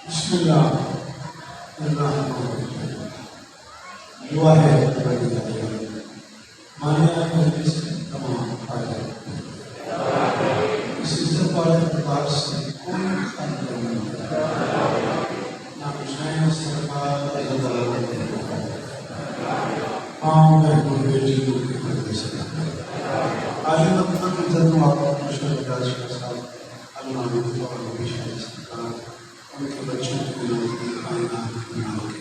بسم اللہ الرحمن الرحیم. دعا ہے مانیہ مجلس تمام حاضر اس عزت والے دربار سے کوئی خالی نہیں نہ حسین سرکار عام محبوب بیٹی کے پردے سے عالم اکبر عزت آپ مشرف راج شاہ صاحب علامہ اور شاہ سرکار ان کے بچوں کی کائنات کی مالک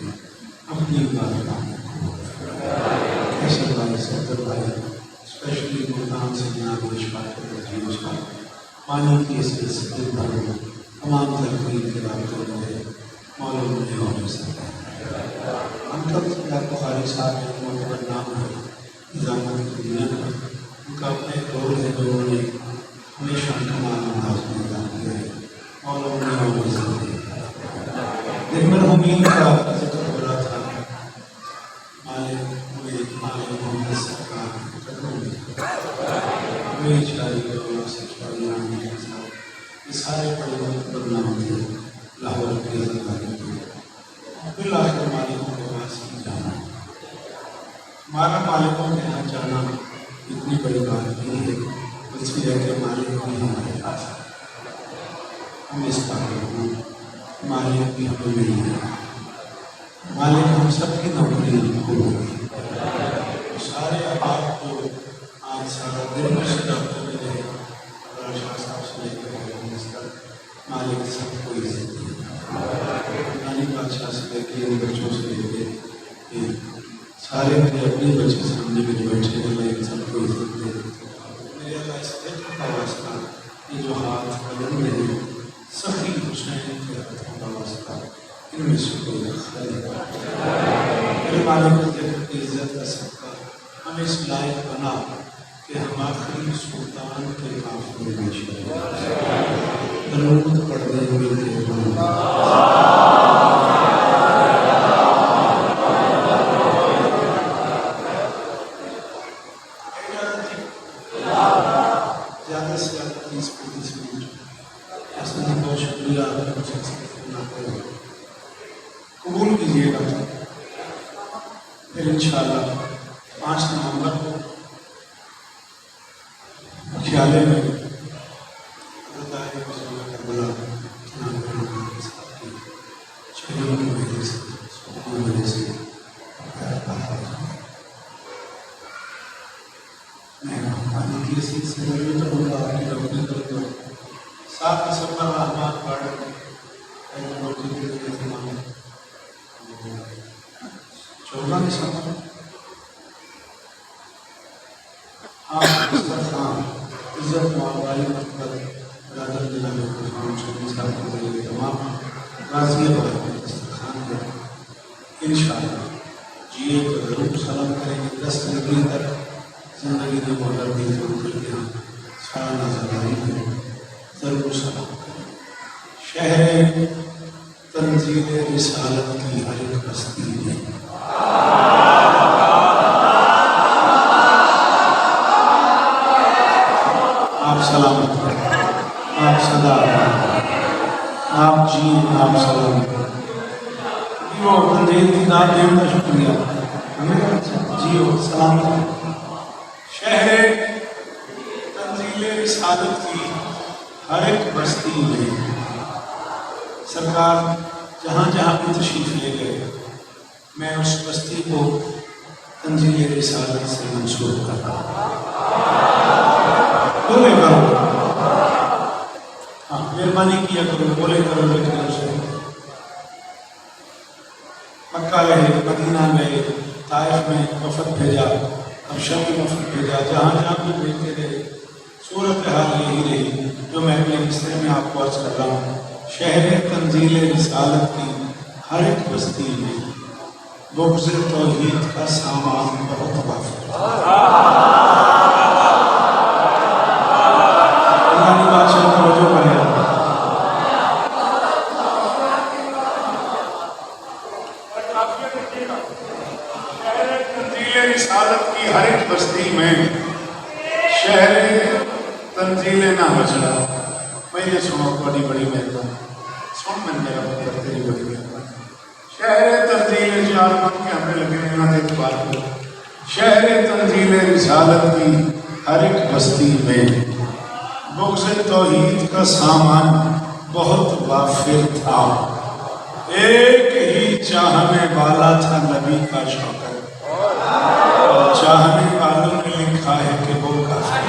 اپنی عبادت کیسر بھائی صدر بھائی اسپیشلی ملتان سے جناب اشفاق الرحیم صاحب پانی کی حیثیت سے دل بھر تمام تقریب کے رابطوں میں معلوم نہیں ہو سکتا. انکت یا بخاری صاحب ایک معتبر نام ہے نظامت کی دنیا کا. ان کا اپنے دور ہے جو انہوں نے ہمیشہ کمال انداز میں کام کیا ہے. معلوم نہیں ہو سکتا. دن مرحومین کا ذکر ہو رہا تھا. مالک محمد سرکار یہ سارے بڑے بدنام تھے لاہور کے زندگی کے. بالآخر مالکوں کے پاس ہی جانا. ہمارا مالکوں کے یہاں جانا اتنی بڑی بات نہیں ہے اس لیے کہ مالک بھی ہمارے پاس ہے. ہم اس قابل ہوں مالک بھی ہمیں نہیں ہے. مالک ہم سب کی نوکری کو ہوگی. سارے احباب کو آج سارا دن سے ڈاکٹر میں رہے شاہ صاحب سے لے کر مالک سب کو عزت دی. رانی بادشاہ سے لے کے ان بچوں سے لے کے سارے میرے اپنے بچے سامنے میں بیٹھے ہیں میں ان سب کو عزت دے. میرے اللہ اس حکم کا واسطہ یہ جو ہاتھ بدن میں ہے سخی حسین کے ہاتھوں کا واسطہ ان میں سے کوئی خیر میرے مالک کی عزت کا صدقہ ہمیں اس لائق بنا کہ ہم آخری سلطان کے قافلے میں شریک درود پڑھنے ہوئے تھے. زیادہ سے زیادہ 30-35 منٹ ایسا بہت شکریہ قبول کیجیے گا. پھر انشاءاللہ 5 نومبر کو مکھیالے میں انشاءاللہ جیے تو ضرور سلام کریں گے. 10 نگری تک زندگی میں موٹر بھی ضرور کر کے سالانہ زبانی میں ضرور سلام کریں. شہر تنزیل رسالت کی ہر ایک بستی میں آپ سلامت کریں. آپ صدا آپ جی آپ سلام دیدار دین کا شکریہ. جی سلام. شہر تنزیل رسالت کی ہر ایک بستی میں سرکار جہاں جہاں بھی تشریف لے گئے میں اس بستی کو تنزیل رسالت سے منسوب کر رہا ہوں. بولے کرو ہاں مہربانی کیا کرو بولے کرو لیکن اسے مکہ گئے مدینہ گئے طائف میں وفد بھیجا حبشہ میں وفد بھیجا. جہاں جہاں بھی بھیجتے رہے صورتحال یہی رہی جو میں اپنے مصرے میں آپ کو عرض کر رہا ہوں. شہر تنزیل رسالت کی ہر ایک بستی میں بغض توحید کا سامان بہت وافر. اللہ کی بادشاہ توجہ کرے. رسالت کی ہر ایک بستی میں شہر تنزیل نہ بچڑا. میں یہ سنو بڑی بڑی مہربانی سن میں میرا پتر تیری بڑی مہربانی. شہر تنزیل چار من کے ہمیں لگے ہیں انہوں نے اعتبار کو. شہر تنزیل رسالت کی ہر ایک بستی میں بغض توحید کا سامان بہت وافر تھا. ایک ہی چاہنے والا تھا نبی کا شوکت، اور چاہنے والوں نے لکھا ہے کہ وہ کافر ہے.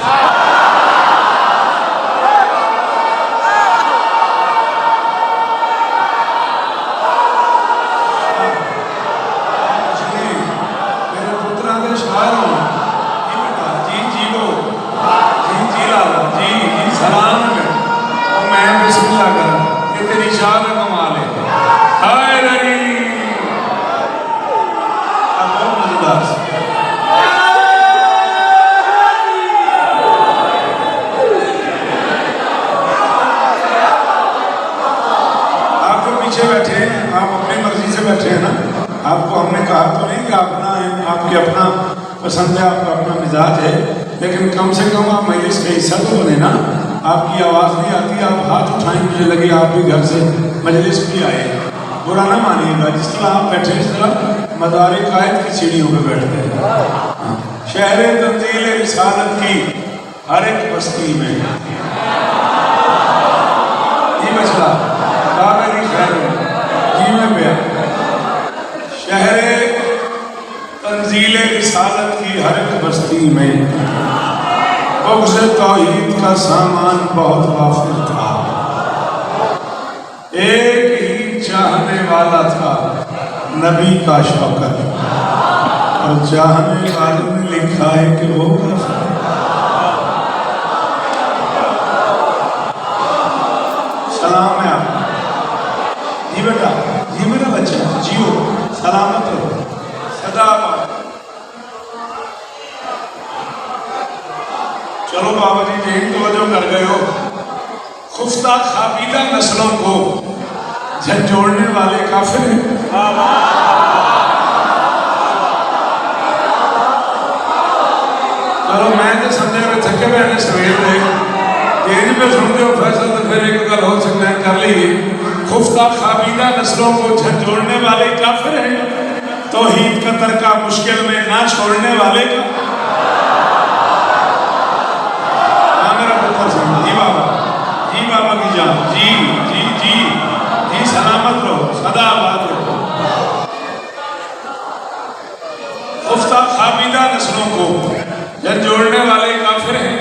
آپ کو ہم نے کہا تو نہیں کہ آپ کے اپنا پسند ہے، آپ کا اپنا مزاج ہے، لیکن کم سے کم آپ مجلس کا حصہ تو بنے نا. آپ کی آواز نہیں آتی، آپ ہاتھ اٹھائیں، مجھے لگے آپ بھی گھر سے مجلس بھی آئے. برا نہ مانیے گا، جس طرح آپ بیٹھے اس طرح مدار قائد کی سیڑھیوں پہ بیٹھتے ہیں. شہر تنزیل رسالت کی ہر ایک بستی میں یہ مسئلہ میری خیر جی میں پیا. شہر تنزیل رسالت کی ہر ایک بستی میں بغض توحید کا سامان بہت وافر تھا. ایک ہی چاہنے والا تھا نبی کا شوکت، اور چاہنے والوں نے لکھا ہے کہ وہ کافر ہے. سلام ہے آپ جی بیٹا، جی میرا بچہ، جیو سلامت ہو سدا آباد. چلو بابا جی یہی توجہ کر گئے ہو. خفتہ خوابیدہ نسلوں کو جھنجھوڑنے والے کافر ہیں. چلو میں تو سمجھے ہوئے تھکے ہوئے نے سویر دے تیری پہ سنتے ہو فیصل تو پھر ایک گل ہو سکتا ہے کر لیے. خفتہ خوابیدہ نسلوں کو جھنجھوڑنے والے کافر ہیں، توحید کا ترکہ مشکل میں نہ چھوڑنے والے کا. ہاں میرا پتر سن جی بابا، جی بابا کی جان، جی جی جی جی سلامت رہو سدا آباد رہو. خفتہ خوابیدہ نسلوں کو جھنجھوڑنے والے کافر ہیں،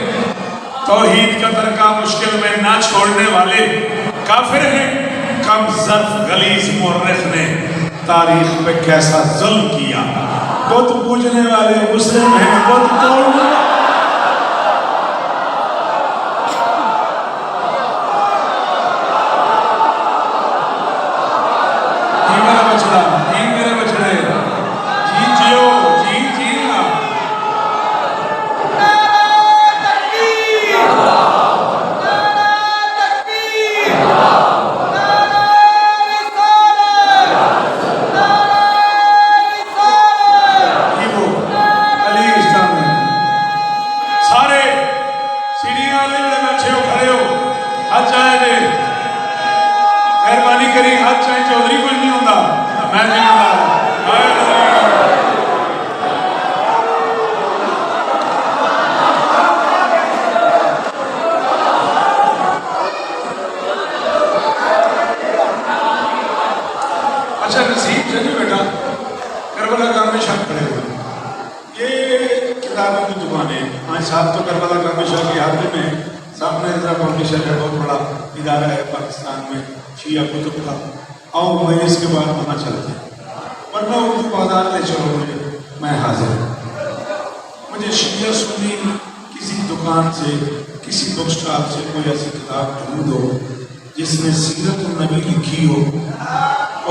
توحید کا ترکہ مشکل میں نہ چھوڑنے والے کافر ہیں. کم ظرف غلیظ مورخ نے تاریخ پہ کیسا ظلم کیا. بت پوجنے والے مسلم ہیں، بت توڑنے جی میرا بچڑا، جی میرے بچڑے، جی جیو جی جی. مہربانی کری ہاتھ چاہے چودھری کوئی نہیں ہوتا میں نہیں اچھا نصیب سے نہیں بیٹا کربلا کا ہمیشہ کھڑے ہوئے. یہ کتابوں کی زبانیں آج صاحب تو کربلا کا ہمیشہ کے حادثے میں سامنے رضا فاؤنڈیشن ہے، بہت بڑا ادارہ ہے پاکستان میں شیعہ کتب کا. آؤ میں اس کے بعد وہاں چلتے ہیں، ورنہ اردو بازار لے چلو مجھے، میں حاضر ہوں. مجھے شیعہ سنی کسی دکان سے کسی بک اسٹاپ سے کوئی ایسی کتاب ڈھونڈو جس میں سیرت النبی لکھی ہو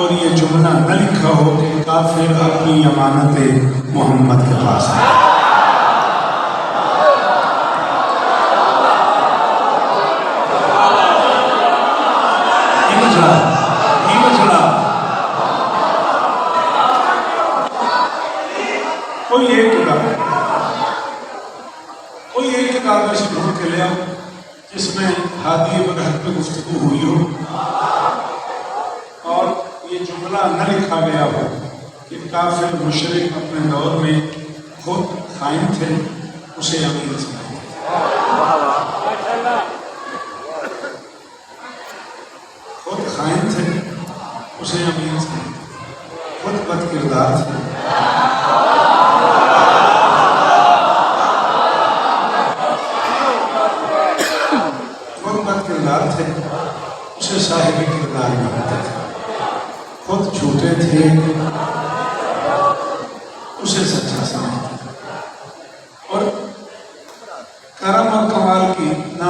اور یہ جملہ نہ لکھا ہو کہ کافر اپنی امانت محمد کے پاس ہے. کوئی ایک کتاب ایسی ڈھونڈ کے لے آؤ جس میں ہادی بغیر پہ گفتگو ہوئی ہو یہ جملہ نہ لکھا گیا ہو کہ کافر مشرک اپنے دور میں خود خائن تھے، اسے امیر سمجھتے، خود خائن تھے اسے امیر سمجھتے، خود بد کردار تھے تھے اسے صاحب کردار بناتے تھے، خود جھوٹے تھے اسے سچا سمجھتے تھے، اور کرم اور کمال کی نہ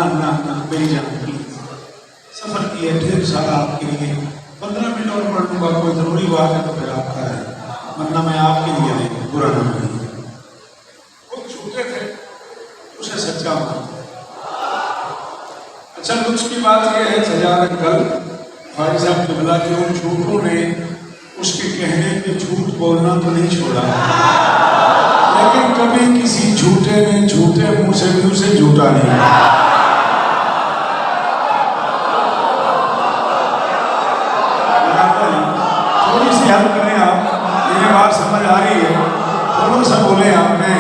میری جان پلیز سفر کیے ڈھیر سارا آپ کے لیے 15 منٹ اور پڑھ لوں گا، کوئی ضروری بات ہے تو پھر آپ کا ہے، ورنہ میں آپ کے لیے آئی برا نہ مانی، خود جھوٹے تھے اسے سچا مانتے۔ اچھا کچھ کی بات یہ ہے سجاد کل فاضل صاحب قبلہ کہ ان جھوٹوں نے اس کے کہنے پہ جھوٹ بولنا تو نہیں چھوڑا، لیکن کبھی کسی جھوٹے نے جھوٹے منہ سے بھی اسے جھوٹا نہیں۔ تھوڑی سی ہیلپ کریں آپ، یہ بات سمجھ آ رہی ہے، تھوڑا سا بولیں، آپ نے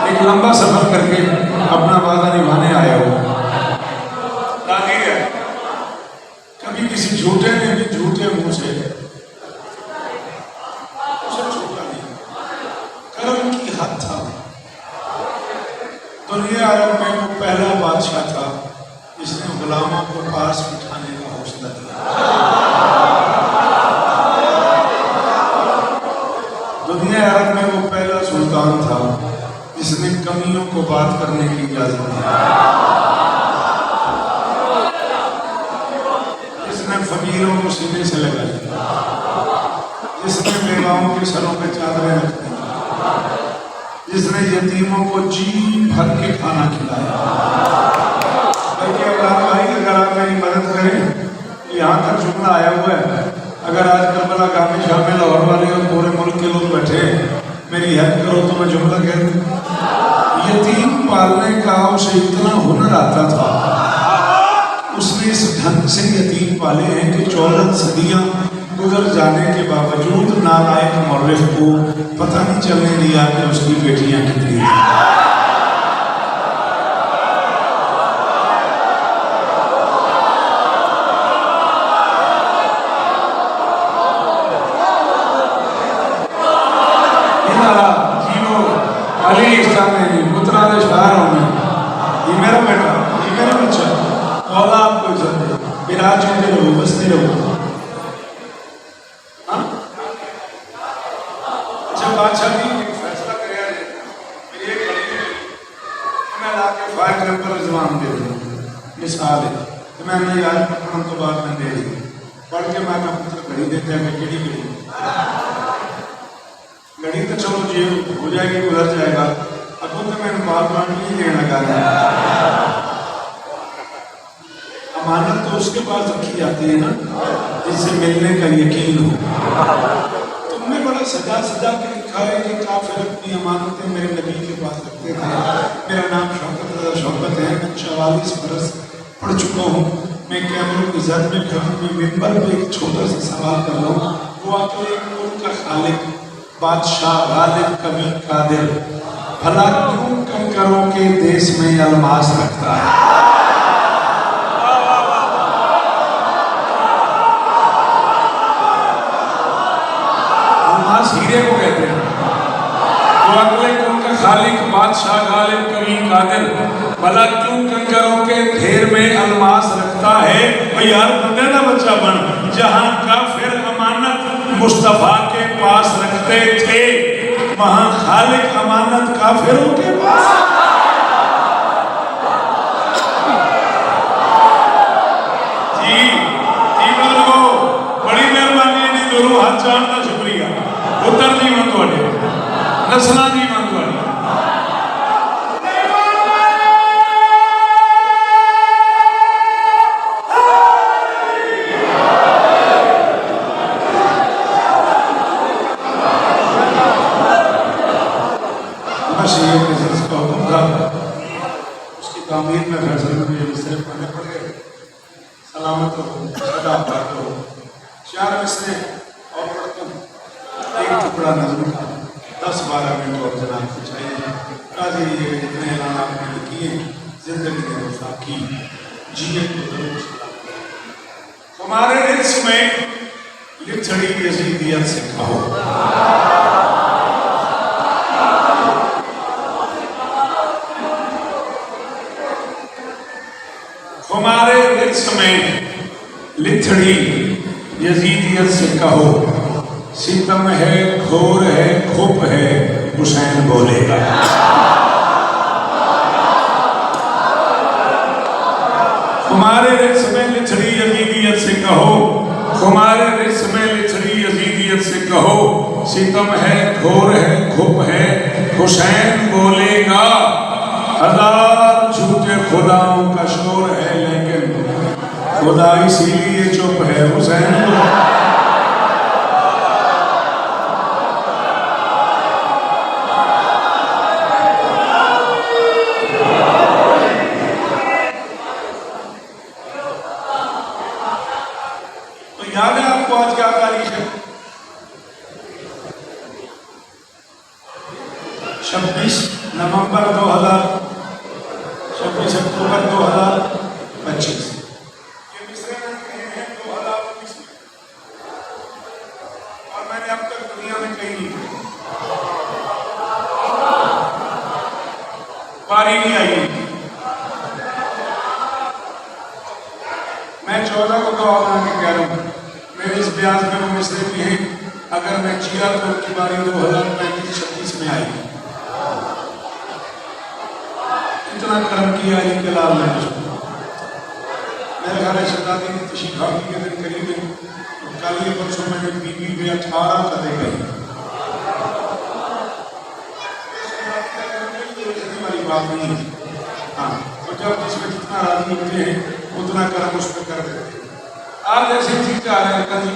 ایک لمبا سفر کر کے اپنا وعدہ نبھانے آئے ہو، کبھی کسی جھوٹے نے بھی جھوٹے منہ سے اسے چھوٹا نہیں، کرم کی حد تھا، دنیا عرب میں وہ پہلا بادشاہ تھا جس نے غلاموں کو پاس بٹھانے کا حوصلہ دیا، دنیا عرب میں وہ پہلا سلطان تھا جس نے کمیوں کو بات کرنے کی اجازت دی، فقیروں کو سینے سے لگا دیا، جس نے بیواؤں کے سروں پہ چادریں رکھ دی، جس نے یتیموں کو جی بھر کے کھانا کھلایا۔ بلکہ بھائی اگر آپ میری مدد کریں، یہاں تک جملہ آیا ہوا ہے، اگر آج کربلا گاہ میں شامل لاہور والے اور پورے ملک کے لوگ بیٹھے میری ہیلپ کرو تو میں جملہ کہہ دوں، یتیم پالنے کا اسے اتنا ہنر آتا تھا، اس نے اس ڈھنگ سے یتیم پالے ہیں کہ 14 صدیاں گزر جانے کے باوجود نالائق مورخ کو پتہ نہیں چلنے دیا کہ اس کی بیٹیاں کتنی ہیں۔ علی اسلامی مترا دے شہر ہونے، یہ میرا بیٹا، یہ میرا بچہ، مولا آپ کو عزت دے، براج ہوتے رہو، بستے رہو۔ اچھا بادشاہ بھی ایک فیصلہ کریا ہے، میری ایک غلطی ہے، میں لا کے فائل نمبر رضوان دے دوں، مثال ہے، تو میں نے یاد پڑھنے تو بعد میں دے دی، پڑھ کے میں اپنا پتر گھڑی دیتا ہے کہ کیڑی گھڑی گھڑی تو چلو جی ہو جائے گی، گزر جائے گا، اب تو میں بات مان نہیں دینا گا، امانت تو اس کے پاس رکھی جاتی ہے نا جس سے ملنے کا یقین ہو۔ تم نے بڑا سجا سجا کے لکھا ہے کہ کافر اپنی امانتیں میرے نبی کے پاس رکھتے تھے، میرا نام شوکت رضا شوکت ہے، میں 44 برس پڑھ چکا ہوں، میں کیمروں کی زد میں کھڑوں میں ممبر پہ ایک چھوٹا سا سوال کر رہا ہوں، وہ آتے ایک ملک کا خالق بادشاہ غالب کبھی قادر بھلا کیوں کنکروں کے دیس میں الماس رکھتا ہے؟ الماس ہیرے کو کہتے ہیں، وہ اگلے کون کا خالق بادشاہ غالب کبھی قادر بھلا کیوں کنکروں کے ڈھیر میں الماس رکھتا ہے؟ وہ یار بندے کا بچہ بن، جہاں کافر امانت مصطفیٰ کے پاس رکھتے تھے وہاں خالق امانت کافروں کے پاس۔ جی بولو، بڑی مہربانی نہیں دونوں ہاتھ چاہن کا شکریہ، پتر جی من تھوڑے، نسلہ جی من تھوڑے۔ اس کی تعمیر میں فیصل میں یہ مصرے پڑھنے پڑ گئے، سلامت ہو، صدا پاک ہو، 4 مصرے ٹکڑا نظم کا 10-12 منٹ اور جناب کو چاہیے قاضی یہ اتنے اعلان آپ نے کیے زندگی میں وفاقی جیے کو ضرور سلام ہمارے رزق میں لچھڑی یزیدیت سے کہو ہمارے رزق میں لچھڑی یزیدیت سے کہو ستم ہے گھور ہے کھپ ہے حسین بولے گا ہمارے رزق میں لچھڑی یزیدیت سے کہو ہمارے رزق میں لچھڑی یزیدیت سے کہو ستم ہے گھور ہے کھپ ہے حسین بولے گا ہزار جھوٹے خداؤں کا شور ہے لیکن خدا اسی لیے چپ ہے حسین تو یاد ہے آپ کو آج کیا تاریخ ہے 26 نومبر 26 اکتوبر 2025 یہ مصرے میں کہیں ہیں 2019 میں اور میں نے اب تک دنیا میں کہیں نہیں پڑھی باری نہیں آئی میں 14 کو دعا بنا کے کہہ رہا ہوں میرے اس بیاض میں وہ مصرے بھی ہیں اگر میں جیا تو ان کی باری 2035-36 میں آئی اتنا کرم کیا علی کے لال نے میرے خیال ہے شہزادی کی تشریفاتی کے دن قریب ہے کل یہ پرسوں میں نے بی بی پہ 18 قدے گئی والی بات نہیں ہے ہاں تو جب جس میں جتنا راضی ہوتے ہیں اتنا کرم اس پہ کر دیتے ہیں آج ایسی چیز آ رہے ہیں کل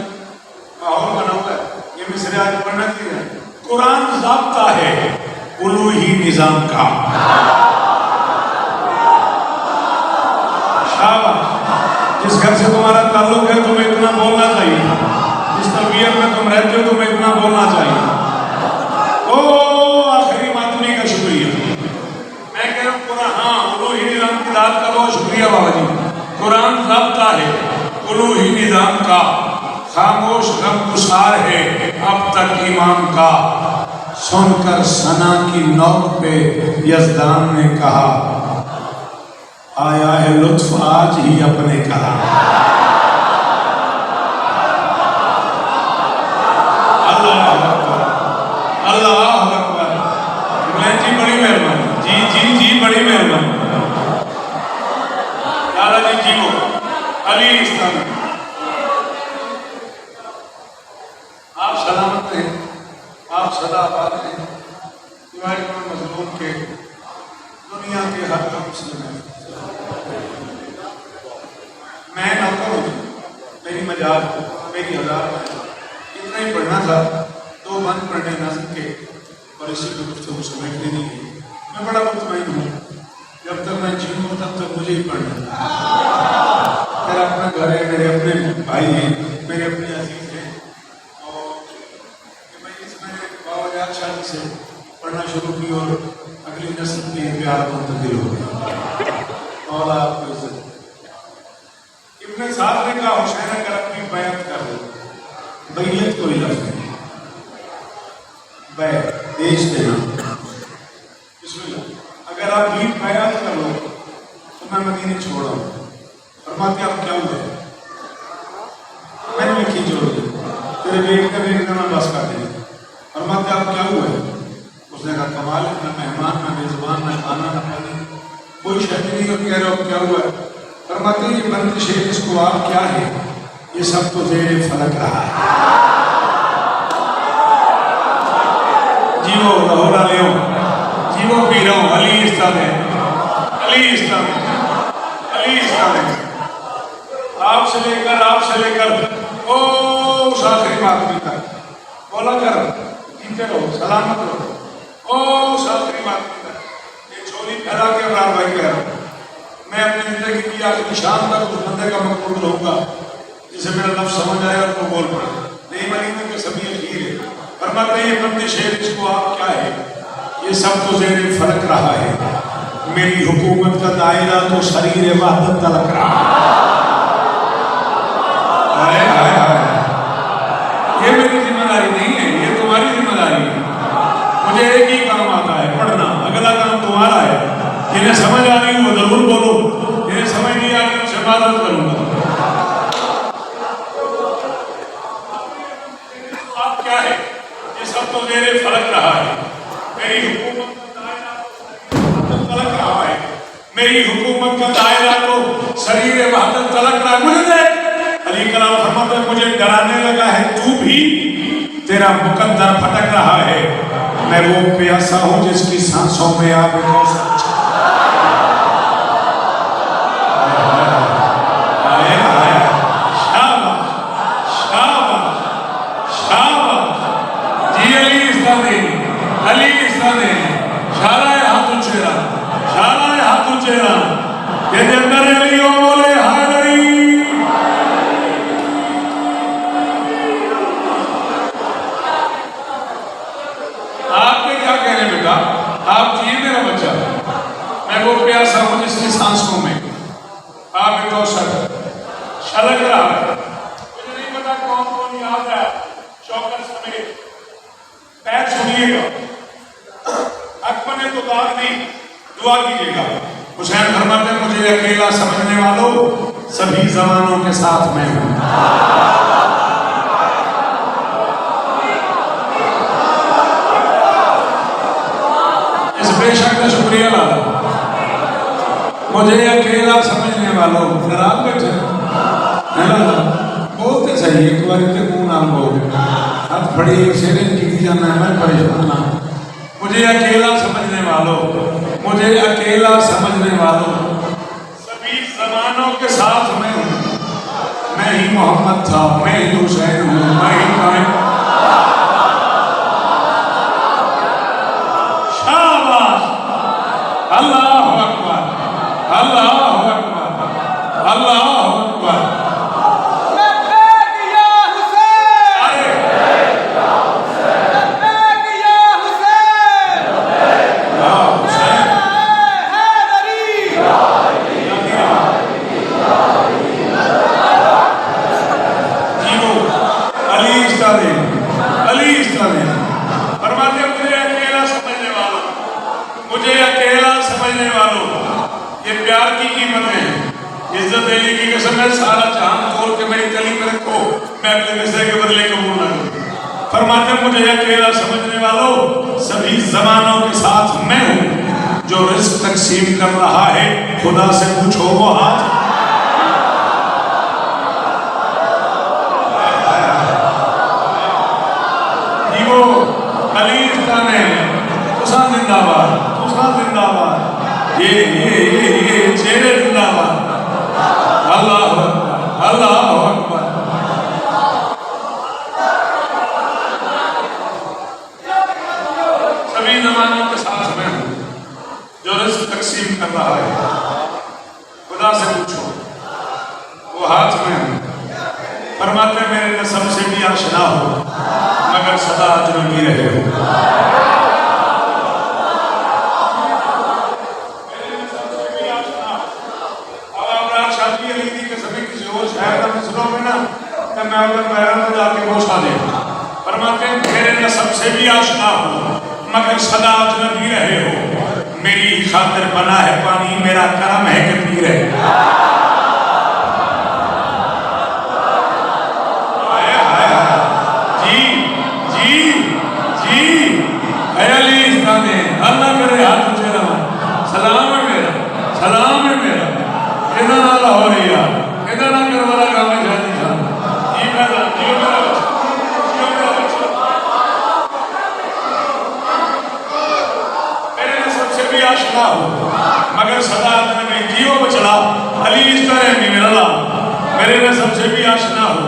ماحول بنا ہوا ہے یہ مصرے آج پڑھنا چاہیے قرآن ضابطہ ہے الوہی نظام کا جس گھر سے تمہارا تعلق ہے تمہیں اتنا بولنا چاہیے جس تربیت میں تم رہتے ہو تمہیں اتنا بولنا چاہیے او آخری ماتمی کا شکریہ میں کہہ رہا ہوں قرآن ہاں الوہی نظام کی ذات کا بہت شکریہ بابا جی قرآن ضابطہ ہے الوہی نظام کا خاموش غم گسار ہے اب تک امام کا سن کر ثنا کی نوک پہ یزدان نے کہا آیا ہے لطف آج ہی اپنے کلام اللہ اکبر اللہ اکبر جی بڑی مہربانی جی بڑی مہربانی دادا جی جیو علی اسلام آپ سلامت ہیں آپ سدا آباد ہیں تمہارے مظلوم کے دنیا کے ہر مسلم ہیں میں نوکر ہوں میری مجال میری ہزار اتنا ہی پڑھنا تھا 2 بند پڑھنے نظم کے اور اسی کو گفتگو سمیٹ دینی ہے میں بڑا مطمئن ہوں جب تک میں جیوں تب تک مجھے ہی پڑھنا میرا اپنا گھر ہے میرے اپنے بھائی ہیں میرے اپنے عزیز ہیں اور میں اس میں باوجات شادی سے پڑھنا شروع کی اور اگلی نسل کے پیار منتقل ہو گئی اور آپ کو عزت ابن سعد نے کہا حسین اگر اپنی بیعت کر دو بیعت کوئی لفظ نہیں بیعت بیچ دینا بسم اللہ اگر آپ بھی بیعت کر لو تو میں مدینے چھوڑا ہوں فرماتے آپ کیا ہوئے میں نے لکھی جوڑ دی تیرے بیٹھ میں بس کر دیں فرماتے آپ کیا ہوئے اس نے کہا کمال نہ مہمان نہ میزبان نہ کھانا نہ پانی کوئی شہری نہیں اور کہہ رہا ہو کیا ہوا ہے فرماتے ہیں یہ بندش ہے اس کو آپ کیا ہے یہ سب تو زیر فلک رہا ہے جیو لاہورا لیو جیو پی رہا ہوں علی اسلام ہے علی اسلام ہے علی اسلام ہے آپ سے لے کر او اس آخری ماتمی تک بولا کر جیتے رہو سلامت رہو او اس آخری ماتمی تک یہ چھولی پھیلا کے ابرار بھائی کہہ رہا ہوں میں اپنی زندگی کی آخری شام تک اس بندے کا مقبول رہوں گا جسے میرا لفظ سمجھ آئے اور وہ بول پڑے نہیں مانی میں کہ سبھی اخیر ہے فرماتے ہیں یہ بند شیر اس کو آپ کیا ہے؟ یہ سب تو زیر فرق رہا ہے، میری حکومت کا دائرہ تو شریر وحدت تلک رہا ہے۔ یہ میری ذمہ داری نہیں ہے، یہ تمہاری ذمہ داری ہے۔ مجھے ایک ہی کام آتا ہے، پڑھنا، اگلا کام تمہارا ہے۔ جنہیں سمجھ آ رہی وہ ضرور بولو، جنہیں سمجھ نہیں آ رہی ان سے معذرت کروں گا۔ آپ کیا ہے؟ یہ سب تو زیر فرق رہا ہے، میری حکومت کا دائرہ تلک رہا ہے، میری حکومت کا دائرہ تو شریر وحدت تلک رہا ہے۔ مجھے دیکھ، علی کلام فرماتے ہیں مجھے ڈرانے لگا ہے تو بھی تیرا مقدر پھٹک رہا ہے، میں وہ پیاسا ہوں جس کی سانسوں میں آب کوثر علی استانے شارائے ہاتھوں چہرہ، شارائے ہاتھوں چہرہ، یہ جندر علی و بولے حیدری۔ آپ نے کیا کہنے بیٹا؟ آپ جیئے میرا بچہ، میں وہ پیاسا ہوں جس کی سانسوں میں آپ کوثر چھلک رہا ہے۔ مجھے نہیں پتا کون کون یاد ہے، شوکت سمیت پیر سنیے گا، حق بنے تو داغ نہیں، دعا کیجیے گا۔ حسین فرماتے ہیں مجھے اکیلا سمجھنے والوں سبھی زمانوں کے ساتھ میں ہوں۔ اس بے شک کا شکریہ لالا، مجھے اکیلا سمجھنے والوں خراب بیٹھے بولتے صحیح، ایک بار اتنے منہ نام بول ہاتھ پھڑی ایک شیرین کی جانا ہے، میں پریشان نہ۔ مجھے اکیلا سمجھنے والوں، مجھے اکیلا سمجھنے والوں سبھی زمانوں کے ساتھ میں ہوں۔ میں ہی محمد تھا، میں ہی حسین ہوں، میں ہی قائم۔ شاباش، اللہ اکبر، اللہ اکبر، اللہ اکبر۔ سارا جہان کھول کے میری گلی میں رکھو، میں اپنے مصرے کے بدلے قبول نہ کروں۔ فرماتے ہیں مجھے اکیلا سمجھنے والوں سبھی زمانوں کے ساتھ میں ہوں، جو رزق تقسیم کر رہا ہے خدا سے پوچھو وہ ہاتھ۔ یہ وہ علی استانے تساں زندہ باد، تساں زندہ باد، یہ چہرے زندہ باد۔ اللہ اکبر، اللہ اکبر۔ سبھی زمانوں کے ساتھ میں ہوں، جو رزق تقسیم کر رہا ہے خدا سے پوچھو وہ ہاتھ میں ہوں۔ فرماتے ہیں میرے نسب سے بھی آشنا ہو مگر سدا اجنبی رہے ہو۔ میں اگر بیان میں جا کے بوسا دے، فرماتے ہیں میرے نسب سے بھی آشنا ہو مگر سدا اجنبی رہے ہو، میری خاطر بنا ہے پانی، میرا کرم ہے کہ پی رہے۔ جی جی جی اے علی استانے، اللہ کرے ہاتھ اونچے رہا، سلام ہے میرا، سلام ہے میرا، ادھر نہ لاہوریا، ادھر نہ کروالا گاہ میں جاتی تھا۔ آشنا ہو مگر سدا میں جیو بچلا، علی اس طرح میں میرا اللہ میرے میں سب سے بھی آشنا ہو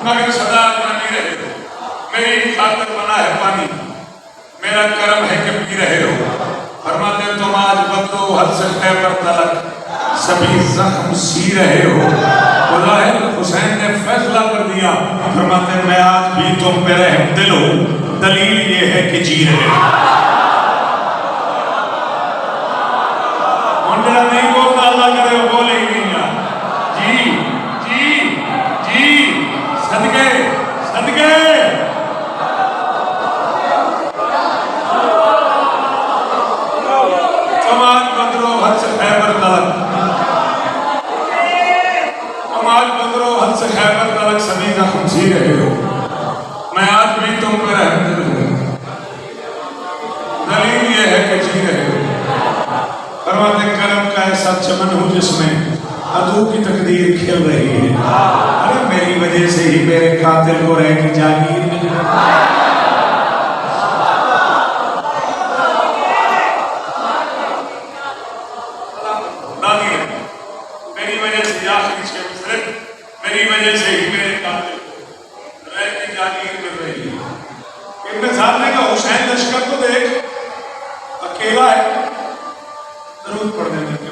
مگر سدا میں رہے ہو، میری خاطر بنا ہے پانی، میرا کرم ہے کہ پی رہے ہو۔ فرماتے ہیں تم آج بدو حد سے خیبر تلک سبھی زخم سی رہے ہو۔ خدا ہے حسین نے فیصلہ کر دیا، فرماتے ہیں میں آج بھی تم پہ رحم دل ہوں، دلیل یہ ہے کہ جی رہے منڈلا نہیں بولتا اللہ کرے وہ بولے ہی نہیں یار جی جی جی صدقے صدقے کمال بدرو حد سے خیبر تلک کمال بدرو حد سے خیبر تلک سبھی زخم سی رہے ہو میں آج بھی تم پر رحم دل ہوں دلیل یہ ہے کہ جی رہے ہو فرماتے کرم کا ایسا چمن ہوں جس میں عدو کی تقدیر کھل رہی ہے ارے میری وجہ سے ہی میرے قاتل کو رہ کی جاگیر مل میری وجہ سے آخری چھے مصرف میری وجہ سے ہی میرے قاتل کو رہ کی جاگیر مل رہی ہے ابن صاحب نے کہا حسین لشکر کو دیکھ اکیلا ہے ضرور پڑھنے میں کہ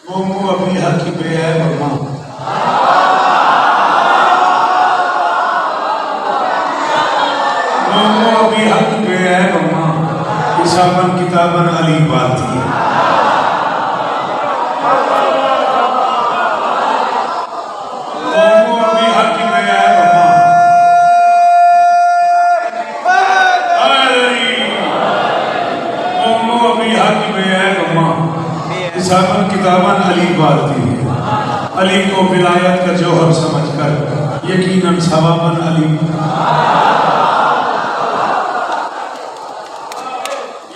مومو ابھی حق کی بے ہے مما مومو ابھی حق کی بے ہے مما حساباً کتاباً علی بات تھی مومو ابھی حق کی بے ہے مما مومو ابھی حق کی بے ہے مما حساباً کتاباً علی بات تھی علی کو ولایت کا جوہر سمجھ کر یقیناً ثواباً علی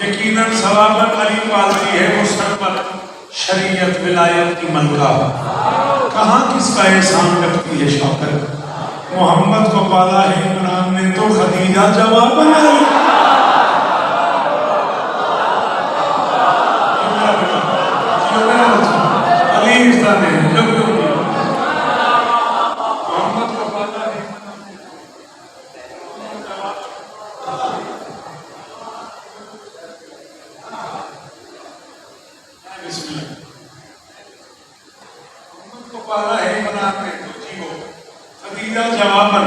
یقیناً ثواباً علی پالتی ہے مستقبل شریعت ولایت کی ملکہ کہاں کس کا احسان رکھتی ہے شوکت محمد کو پالا ہے عمران نے تو خدیجہ جواباً علی محمد کو پالا ہے بسم اللہ محمد کو پالا ہے عمران نے تو جیو خدیجہ جواباً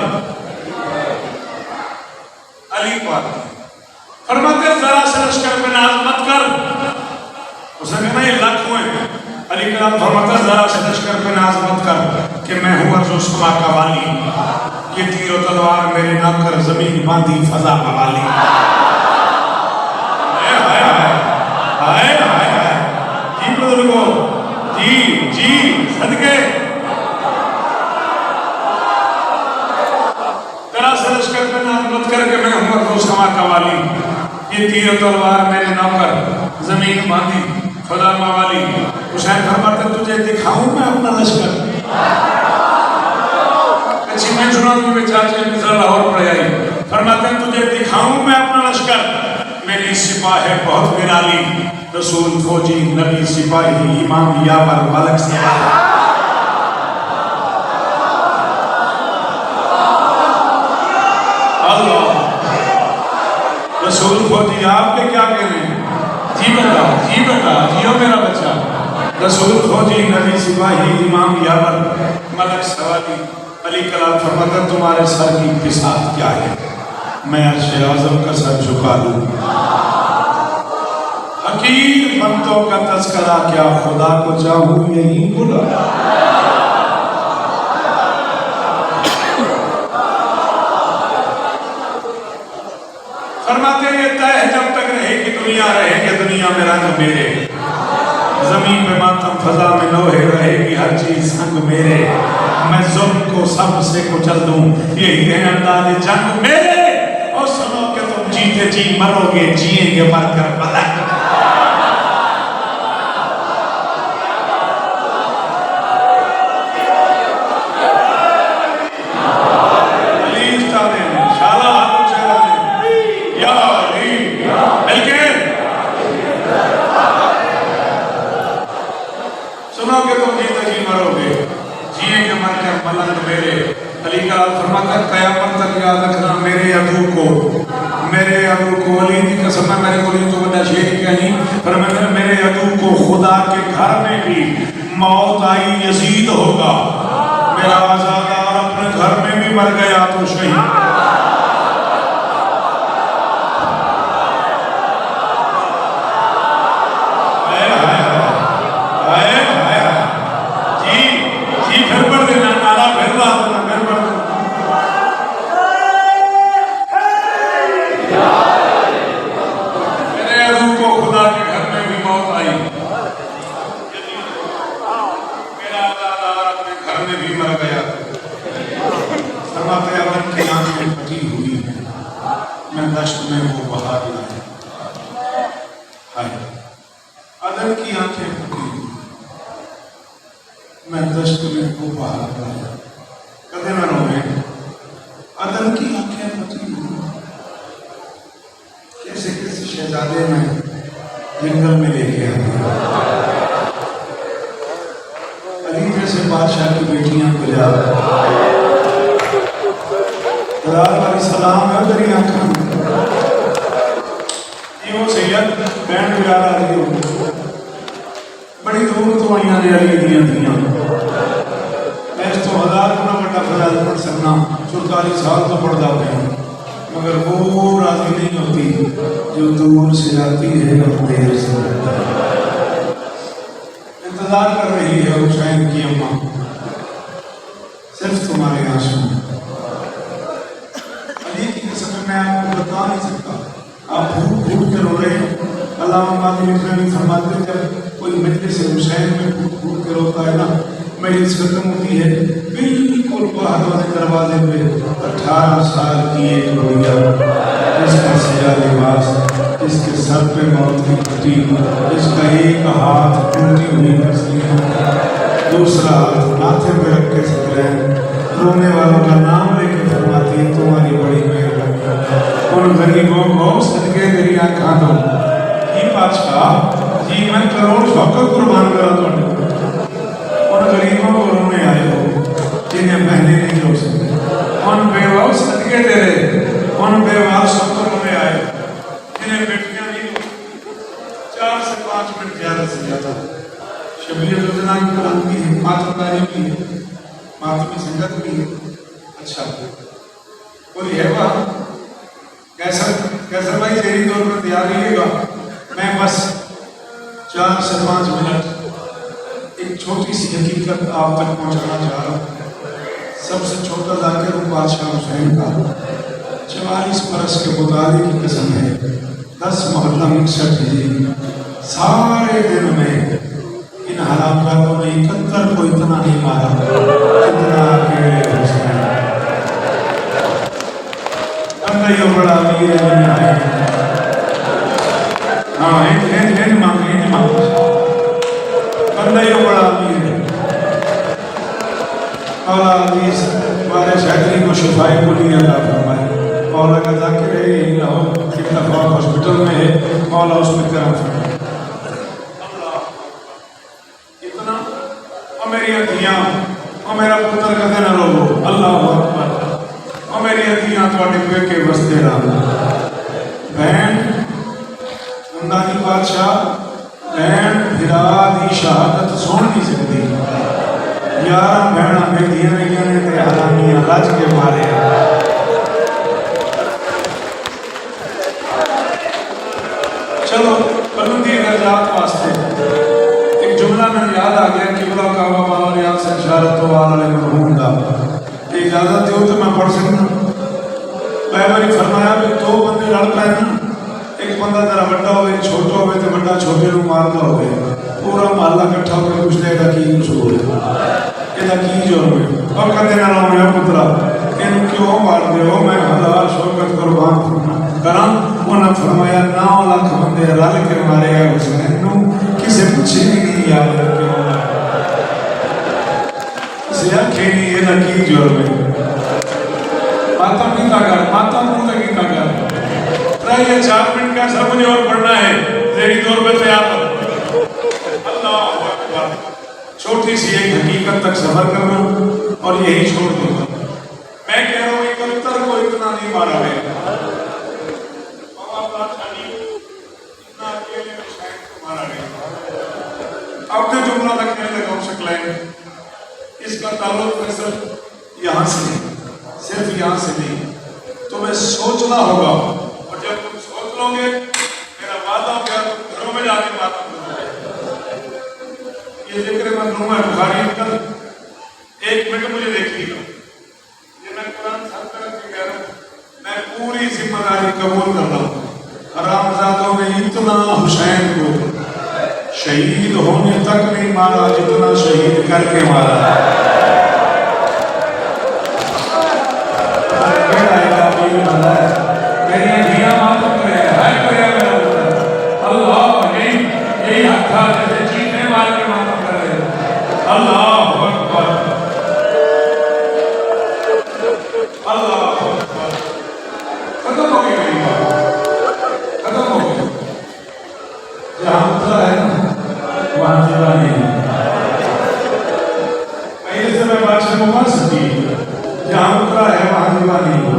علی پالا فرماتے ذرا سے لشکر پہ ناز مت کر اسے کہنا یہ لاکھ ہوئے علی کرام فرماتا ذرا سے لشکر پہ ناز مت کر کہ میں ہوں عرض کا والی یہ تیر و تلوار میرے نہ کر زمین باندھی فضا کا والی ہائے ہائے ہائے جی بزرگو جی جی صدقے ذرا سے لشکر پہ ناز مت کر کہ میں ہوں عرض کا والی یہ تیر و تلوار میرے نہ کر زمین باندھی خدا موالی حسین فرماتے تجھے دکھاؤں میں اپنا لشکر اچھی میں چنان کی بیچار کے مزر لاہور پڑے آئی فرماتے تجھے دکھاؤں میں اپنا لشکر میری سپاہ ہے بہت گرالی رسول فوجی نبی سپاہی امام یابر ملک سپاہی اللہ رسول فوجی آپ کے کیا کہہ رہے ہیں جی بیٹا جیو میرا بچہ رسول فوجی نبی سپاہی امام یابر ملک سوالی علی کلام فرماتا تمہارے سر کی بساط کیا ہے میں عرش اعظم کا سر جھکا دوں فقیر بندوں کا تذکرہ کیا خدا کو چاہوں یہی بلا. فرماتے ہیں یہ طے جب تک رہے گی دنیا رہے گی دنیا میں رنگ میرے زمین پہ ماتم فضا میں لوہے رہے گی ہر چیز سنگ میرے میں ظلم کو سب سے کچل دوں یہی ہے انداز جنگ میرے اور سنو کہ تم جیتے جی مرو گے جیئیں گے مر کر پلک قیامت تک یاد رکھنا میرے عدو کو علی کی قسم ہے میرے کو تو بڑا شیر کہیں پر میرے عدو کو خدا کے گھر میں بھی موت آئی یزید ہوگا میرا آزادار اپنے گھر میں بھی مر گیا تو شہید چلو بلندی خیرات واسطے ایک جملہ میں یاد آ گیا کہ بلا کعبہ والا یاد سے اشارت والا مرحوم دا اجازت دیو تو میں پڑھ سکتا باری فرمایا کہ دو بندے لڑ پے نا ایک بندہ ذرا بڑا ہوئے چھوٹا ہوئے تو بڑا چھوٹے نو مارتا ہوئے پورا محلہ کٹھا ہو کے پوچھتے ہے کی قصور ہے یہ کی جرم ہے اور کہتے نہ رہو میرا پترا ان کیوں مار دے ہو میں حلال شوکت قربان کراں انہاں فرمایا 9 لاکھ بندے رل کے مارے گئے حسین نو کسے پوچھے نہیں یاد کیوں کسے آنکھیں نہیں یہ کی جرم ہے ماتم کی کاغذ ماتم کو کی کاغذ یہ 4 منٹ کا سب مجھے اور پڑھنا ہے ذہنی طور پہ تیار ہو اللہ اکبر چھوٹی سی ایک حقیقت تک سفر کرنا اور یہی چھوڑ دوں گا میں کہہ رہا ہوں ایک اتر کو اتنا نہیں مارا ہے اتنا اکیلے میں شاید کو مارا ہے اب جو جملہ رکھنے لگا شکلیں اس کا تعلق صرف یہاں سے نہیں صرف یہاں سے نہیں تمہیں سوچنا ہوگا اور جب تم سوچ لو گے میرا وعدہ ہو گیا تم گھروں میں جا کے باتیں کرو یہ ذکر مظلوم ہے بخاری کل 1 منٹ مجھے دیکھیے گا یہ میں قرآن سر کر کے کہہ رہا ہوں میں پوری ذمہ داری قبول کر رہا ہوں حرام زادوں نے اتنا حسین کو شہید ہونے تک نہیں مارا جتنا شہید کر کے مارا میری دھیاں ماتم کرے ہائے کرے اللہ یہی حق تھا جیسے چیخنے مار کے ماتم کرے اللہ اکبر اللہ اکبر ختم ہو گئی میری بات ختم ہو گئی جہاں اترا ہے نا وہاں جگہ نہیں پہلے سے میں بادشاہ مبار سکی جہاں اترا ہے وہاں جگہ نہیں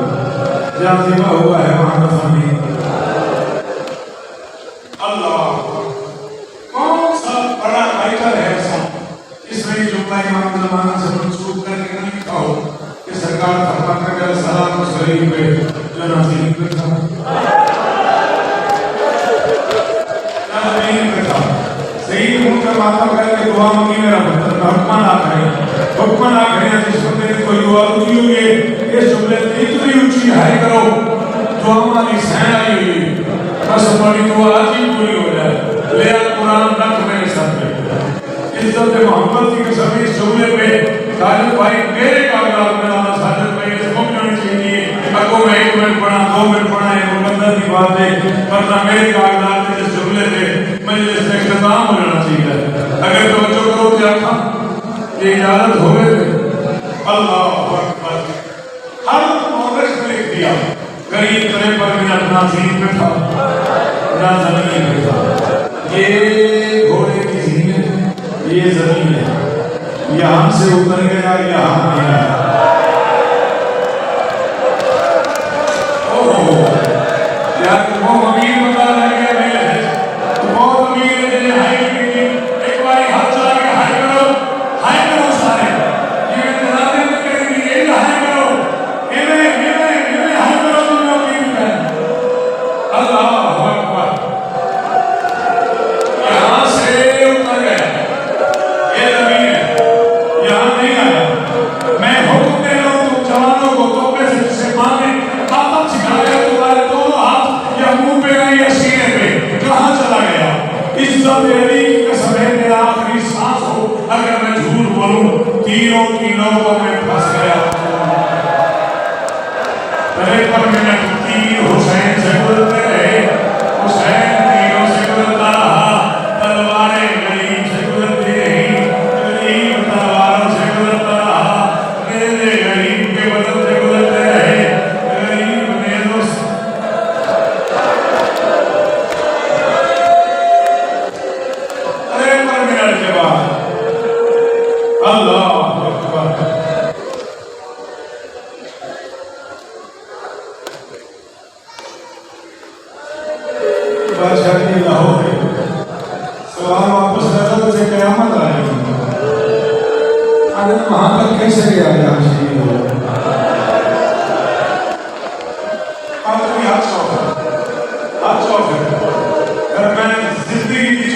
جہاں ذبح ہوا ہے وہاں دفن نہیں اللہ کون سا بڑا رائٹر ہے ایسا اس میں جملہ امام زمانہ سے منسوخ کر کے نہیں لکھا ہو کہ سرکار فرماتا ہے سلام و سلیم پہ جو نازلین پہ تھا نازلین پہ تھا سید ان کا ماتم کر کے دعا مانگی میرا حکمہ نہ کریں حکمہ نہ کریں جس بندے نے کوئی دعا اونچی ہوئی ہے اس جملے اتنی اونچی ہائے کرو دعا ہماری سین آئی ہوئی بس ہماری دعا آج ہی پوری ہو جائے لیا قرآن رکھ میرے ساتھ پہ عزت محمد کی قسم اس جملے پہ ساجد بھائی میرے کاغذات میں آنا ساجد بھائی اس کو کیوں چاہیے اگو میں 1 منٹ پڑھا 2 منٹ پڑھا ہے مقدر کی بات ہے ورنہ میرے کاغذات میں جس جملے پہ مجلس میں اختتام ہو جانا چاہیے اگر توجہ کرو کیا تھا یہ اجازت ہو گئے تھے اللہ اکبر ہر مورخ نے لکھ دیا غریب کرے پر میرا نازین پہ تھا نہ زمین پہ تھا یہ گھوڑے کی زینت یہ زمین ہے یہاں سے اتر گیا یہاں نہیں آیا یار وہ امیر بتا رہے ہیں میں بہت امیر ہے جنہیں ہائی کی ایک باری ہاتھ چلا کے ہائی کرو سارے یہ جنابے میں کریں گے یہ ہائی کرو ہمیں ہائی کرو تم لوگ امیر ہے اللہ اکبر یہاں سے اتر گیا یہ زمین ہے یہاں نہیں آیا میں حکم دے رہا ہوں تم جوانوں کو توبے سے مانگے ماتم سکھا گیا تمہارے دونوں ہاتھ یا منہ پہ گئی یا سینے پہ کہاں چلا گیا عزت علی کی قسم ہے میرا آخری سانس ہو اگر میں جھوٹ بولوں تیروں کی نوکوں میں پھنس گیا پہلے پر منٹ تیر حسین سے گزرتے رہے حسین تیروں سے گزرتا رہا تلواریں غریب سے گزرتی رہی غریب تلواروں سے گزرتا رہا میرے غریب کے بدن سے گزرتے رہے غریب نیزوں سے ارے پر منٹ کے بعد اللہ اکبر بادشاہ کی لاہور ہے سوال واپس رضا سے قیامت آئے اگر وہاں تک کیسے گیا جہاں شہید ہو آپ بھی ہاتھ چوف ہے اگر میں زندگی کی